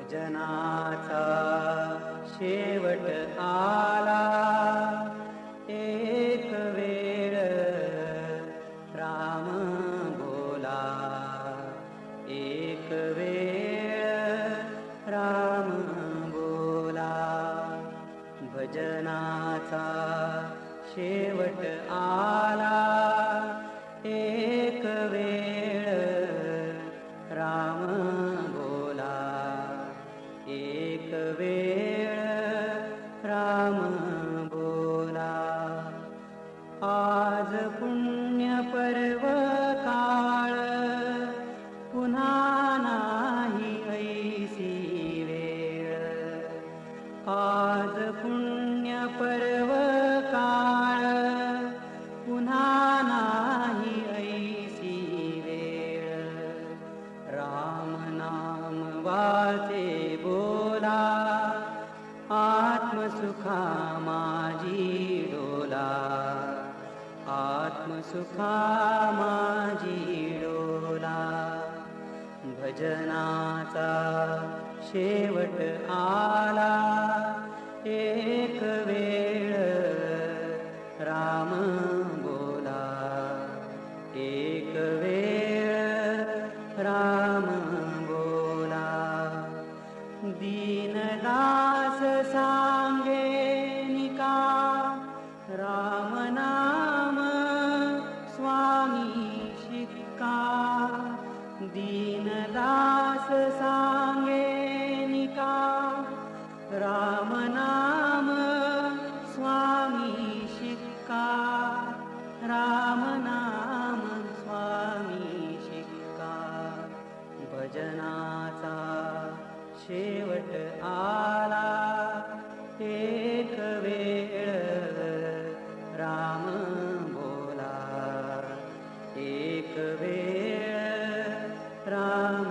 भजनाचा शेवट आला, एक वेळ राम बोला, एक वेळ राम बोला. भजनाचा शेवट आला, एक वेळ राम बोला, एक वेळ राम बोला. आज पुण्य पर्व काळ, पुन्हा नाही ऐसी वेळ. आज पुण्य पर्व काळ, पुन्हा नाही ऐसी वेळ. राम नाम वाचे बोला, आत्मसुखा माझी डोला, आत्मसुखा माझी डोला. भजनाचा शेवट आला, एक वेळ राम बोला, एक वेळ राम बोला. दीनदास सांगे निका, राम नाम स्वामी शिक्का. दीनदास सांगे निका, राम नाम स्वामी शिक्का. राम नाम स्वामी शिक्का. भजनाचा शेवट आला, एक वेळ राम बोला, एक वेळ राम